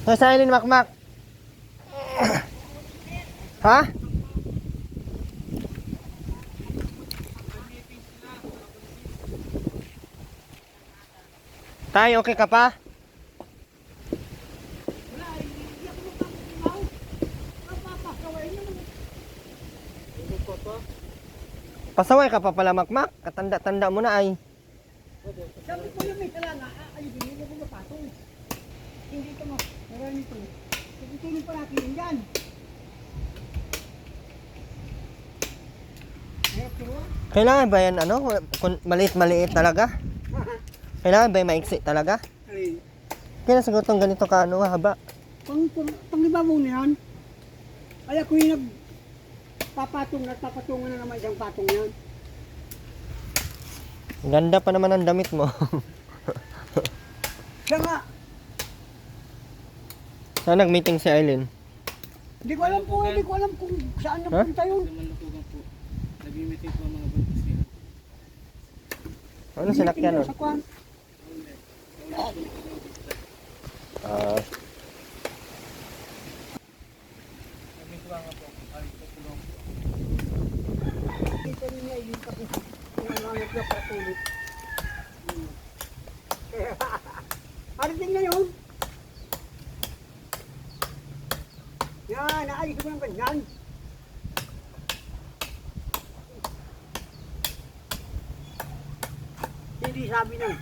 So, sa Eileen Makmak. Ha? Tayo, okay ka pa? Pasaway ka pa pala, Makmak. Katanda-tanda mo na ay. Sabi ko yung may kalanga, ayun, hindi ko mapatong. Hindi ka marami ito. Pagkutulong pa natin yun dyan. Kailangan ba yan, ano? Maliit-maliit talaga? Kailangan ba yung maiksi talaga? Ay, Kaya nasagotong ganito ka, ano, haba. pangiba mo na yan. Ay ako yung nagpapatungan na naman isang patong yan. Ganda pa naman ang damit mo. Siya nga, Saan nag-meeting si Eileen? hindi ko alam kung saan napunta yun. Malutugan po. Nag-meeting po ang mga buntis nila. Ano sinakyan nun? Sa kwan. Nag-meeting nga po. Ay, tutulong po. Dito niya ilita ko. Pinangangat na patulit. Parating na yun. Yan, naalis ko ng ganyan. Hindi sabi ng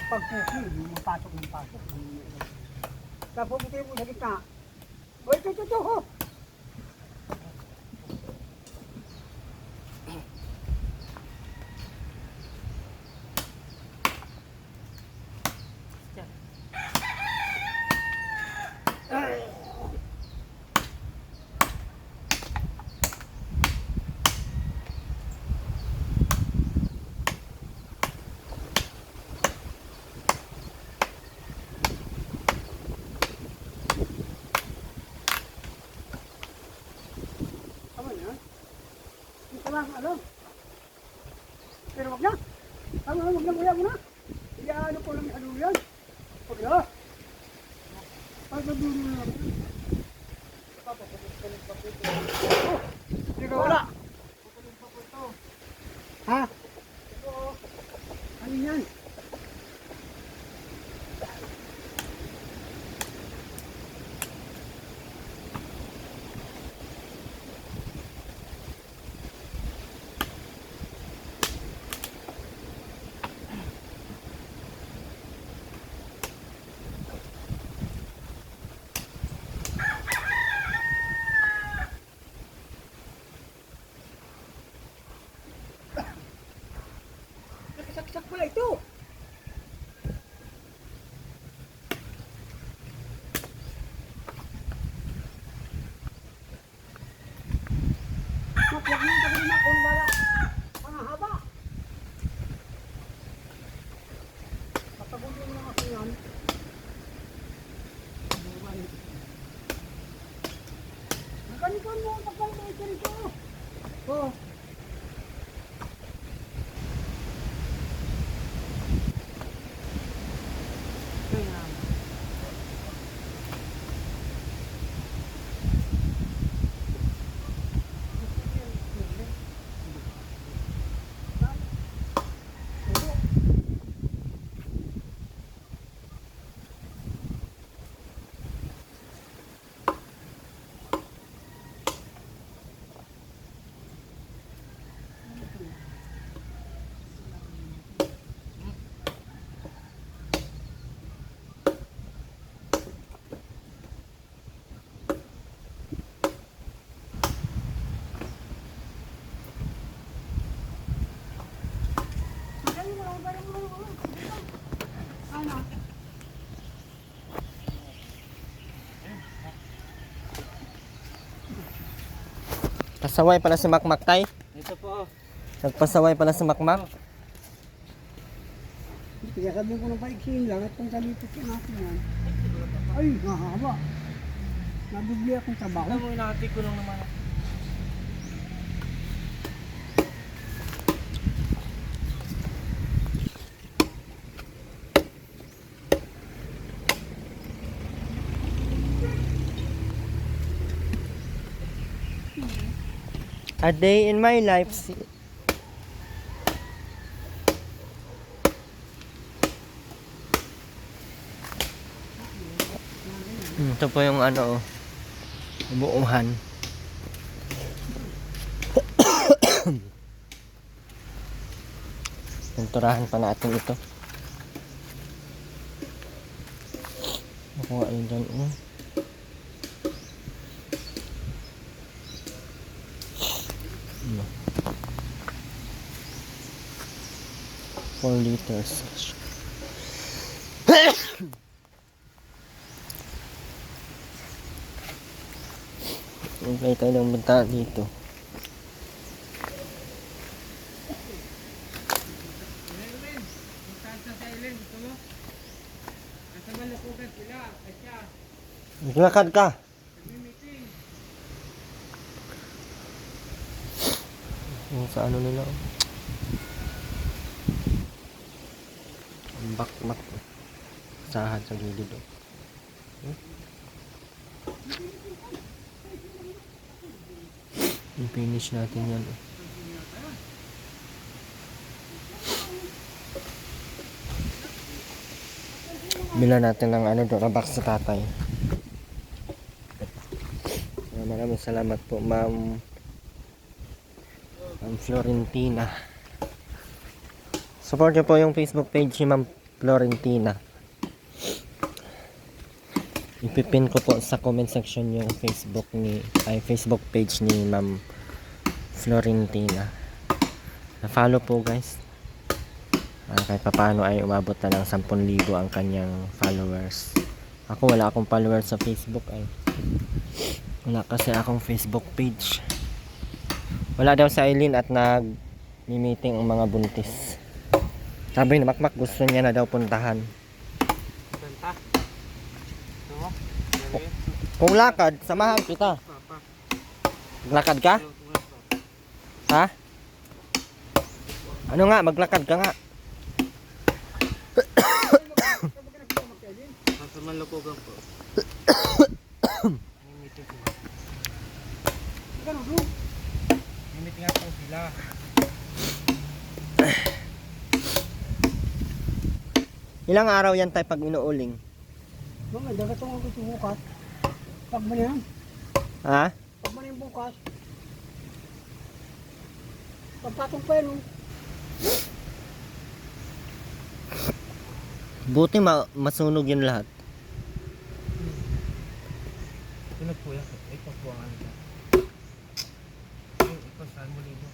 pagpuki, yung pasok ng pasok. Tapos puti mo sa gitna. Uy, ito, ho! Tama na. Ito lang, ano? Pero wag na. Tama na, wag na, kuya mo na. Iyaano ko lang ano yan. Wag na. Pagbadulo na ako. Oh, hindi ka wala. Ha? Ano yan? Nakasaksak pala ito. Huwag mo yung sabihin na kung bala. Mga haba. Patagulo na ako yan. Nagkanipan mo ang pagkalit ito. Oh. Ano? Pasaway pala si Makmak, tay. Ito po. Nagpasaway pala si Makmak. Kaya sabi ko ng paiksin lang at kung kalipot ko natin yan. Ay, mahaba. Nabibli akong tabaho. Alam mo, inahati ko lang naman. A day in my life. Ito po yung ano, buuhan. Pinturahan pa natin ito. Nakuha yun dyan. Ano? 4 liters. Okay, tayo lang punta dito. Maglakad ka. Yung sa ano nila. Ang bakmak. Sahad sa gilid. I-finish natin yan. Bila natin ng ano, Durabox sa tatay. Maraming salamat po, Ma'am Florentina. Support nyo po yung Facebook page ni Ma'am Florentina. Ipipin ko po sa comment section yung Facebook page ni Ma'am Florentina. Na-follow po guys. Kahit papaano ay umabot na ng 10,000 ang kanyang followers. Ako wala akong followers sa Facebook ay. Wala kasi akong Facebook page. Wala daw sa Eileen at nag-meeting ang mga buntis. Sabi ni Makmak gusto niya na daw puntahan. Benta. No? Kung lakad, samahan kita. Maglakad ka? Ha? Ano nga, maglakad ka nga. Nasa Manlukugan po. Meeting po. Meeting nga po sila. Ilang araw yan tayo pag inuuling? Mama, dagatong ako ito bukas. Pag ba yan? Ha? Pag ba yan bukas? Pagpatong pa yan, oh. Buti masunog yun lahat. Tunog po yan. Ikaw po ang ano dyan. Ikaw saan mo libo?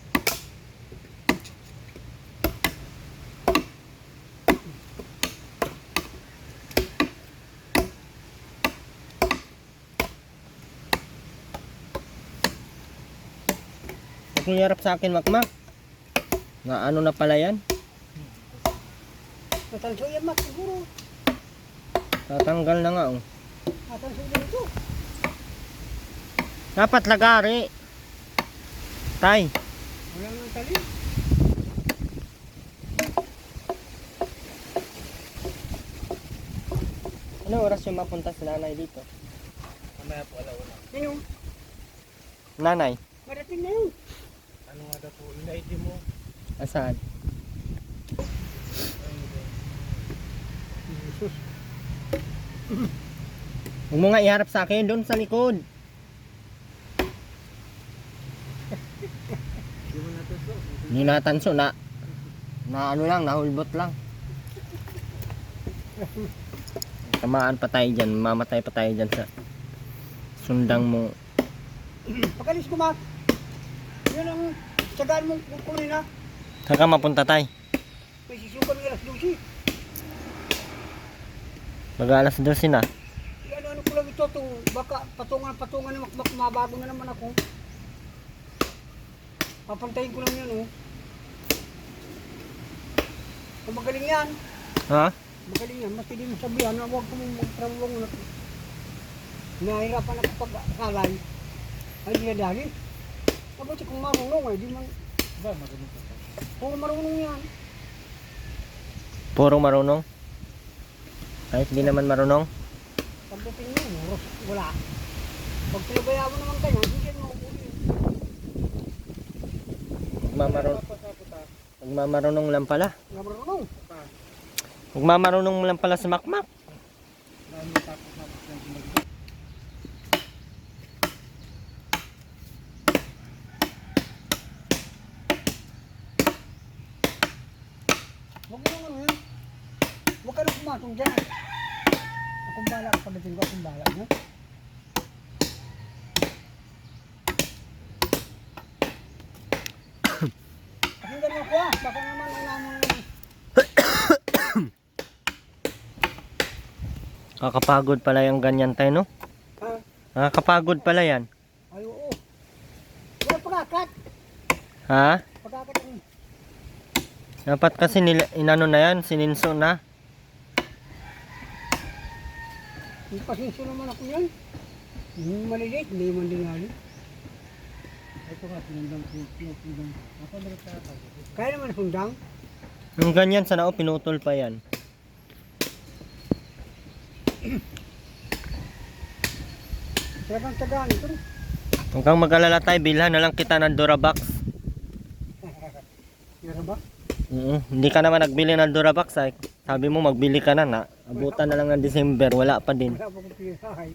Huwag mong yarap sa akin, Makmak. Na ano na pala yan? Matanso yan, Mak, siguro. Tatanggal na nga, oh. Matanso yan ito. Dapat lagari. Tay. Wala nga tali. Ano oras yung mapunta si nanay dito? Mamaya po alauna. Ano? Nanay? Marating na yun. Ano nga daw po? Yung ID mo. Asaan? Jesus. Huwag mo nga iharap sa akin doon sa likod. Hindi mo natanso. Hindi natanso na ano lang, nahulbot lang. Tamaan pa tayo dyan, mamatay pa tayo dyan sa sundang mo. Pagkalis ko, Mak. Yan ang tsagaan mong kukunin na. Saan ka mapunta tayo? May sisukan ng alas 12. Mag-alas 12 na. Ano ko lang ito, itong baka patungan na makmak, mabago na naman ako. Papantayin ko lang yan, oh. Kung magaling yan, Ha? magaling yan, mas hindi mo sabihan na huwag ko mong magtrabaho na. Nahirapan ako pag-akalay. Ay, di na dahil. Mabuti kung marunong, di man. Ba, magaling po. Kung marunong yan. Puro marunong? Kahit di naman marunong? Pagdating mo, wala. Pag pinabayaan mo naman kayo, hindi yan makukunin. Magmamarunong lang pala. Nga marunong. Magmamarunong lang pala sa makmak. Huwag mo naman yan. Huwag ka na pumatong dyan. Akong bala, pagdating ko akong bala. No? Pakinggan mo ko ah. Baka naman ang naman. Kakapagod pala yung ganyan tayo, no? Ha? Kakapagod pala yan. Ay, oo. Huwag pagkakat. Ha? Pagkakat ang... Dapat kasi inano na yan, sininso na. Hindi pasensya naman ako yan. Hindi maliliit, hindi man dinali. Ito nga, pinundang. Ako meron ka pa. Kaya naman sundang. Yung ganyan, sana o pinutol pa yan. Talagang tagaan ito. Huwag kang mag-alala tayo, bilhan na lang kita ng Durabox. Meron ba? Hindi ka naman nagbili ng Durabox ay. Sabi mo magbili ka na. Abutan na lang ng December, wala pa din. Wala pa kong pira. Ay.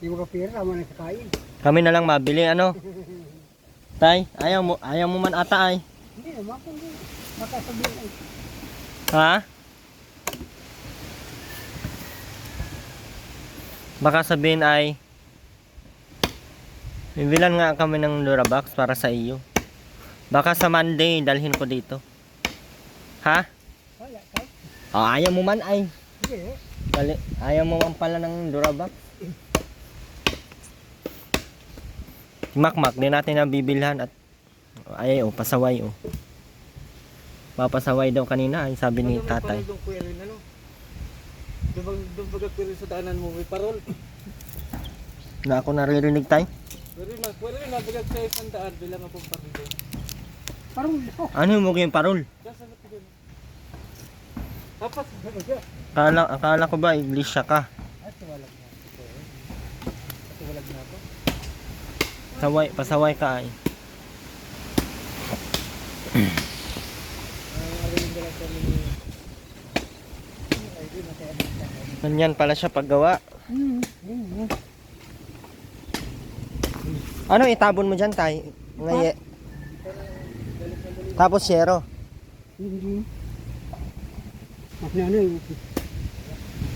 Hindi mo ka pira, tama na kakain. Kami na lang mabili, ano? Tay, ayaw mo man ata ay. Hindi naman kung makasabihin ay. Ha? Baka sabihin ay bibilan nga kami ng Durabox para sa iyo. Baka sa Monday dalhin ko dito. Ha? Wala, tay. Ayaw mo man ay. Hindi. Ayaw mo man pala ng Durabox. Makmak din natin ang bibilhan at ay pasaway oh. Papasaway daw kanina ay sabi ni tatay. Doon kuya rin ano? Doon pagkakwirin sa daanan mo may parol. Na ako naririnig tay. Kuya rin mabagag sa isang daan bilang akong parol doon. Parang ito. Ano mo yung parol? Kasa na tigil. Tapos, Akala ko ba iglesia ka? tuwalag na ako. Tuwalag na ako. Pasaway ka ay. Ganyan pala siya paggawa. Ano itabon mo dyan tay? Ngaye. Tapos yero. Hindi. Mas na ano eh.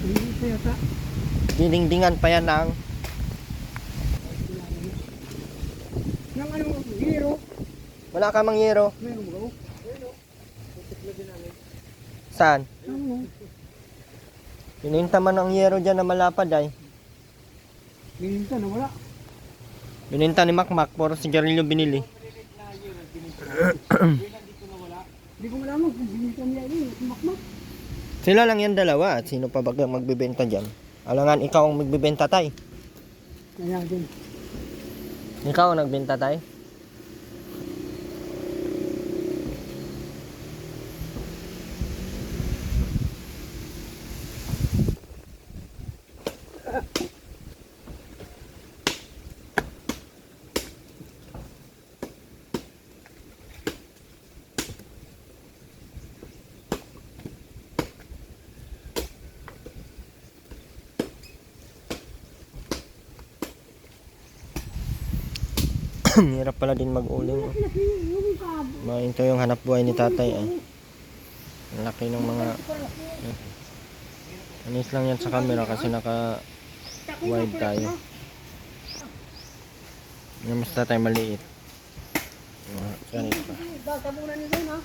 Hindi pa yata. Dindingan pa yan ng Yung ano, hero. wala ka mang yero. Meron ba? Saan? Ano? Pininta man ang yero dyan na malapad ay. Bininta na wala. Bininta ni Makmak, puro sigarilyo binili. Hindi ko malaman kung bininta niya yun. Kumakmak. Sila lang yan dalawa at sino pa ba magbibenta dyan? Alangan ikaw ang magbibenta tay. Kaya din. Ikaw ang nagbenta tay? Hirap pala din mag-uling. Oh. Ito yung hanap buhay ni tatay ay. Ang laki ng mga anis lang yan sa camera kasi naka wide tayo. Yung mas tatay maliit. Ganit pa. Baka muna nila na.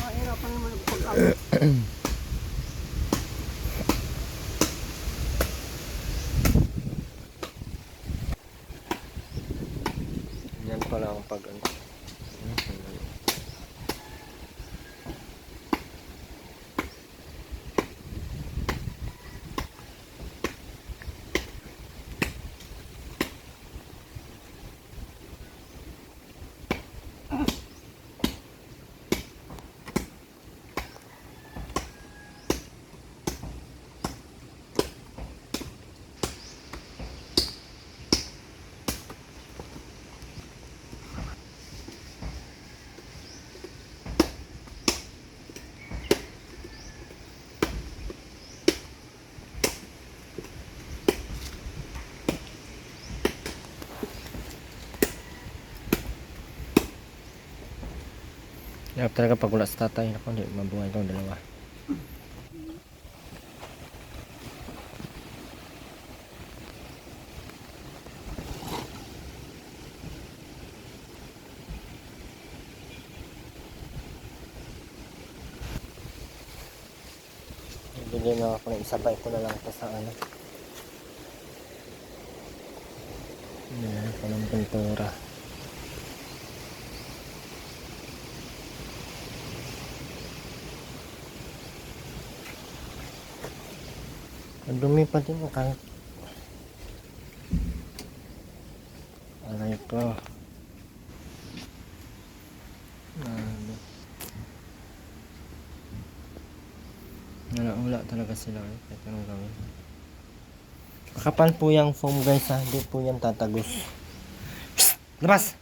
Mahirapan naman ang pagkakas. Yan pala ang pag ano. Hirap talaga pag wala sa tatay. Ako, hindi mabuhay ko dalawa. Bigyan na ako ng isabay ko na lang ito sa ano. Yan ako ng pintura. Ang dumi pa din ang kahit. Aray ko. Wala talaga sila eh. Kahit anong gawin. Makapal po yung foam guys ha. Hindi po yan tatagos. Psst! Labas!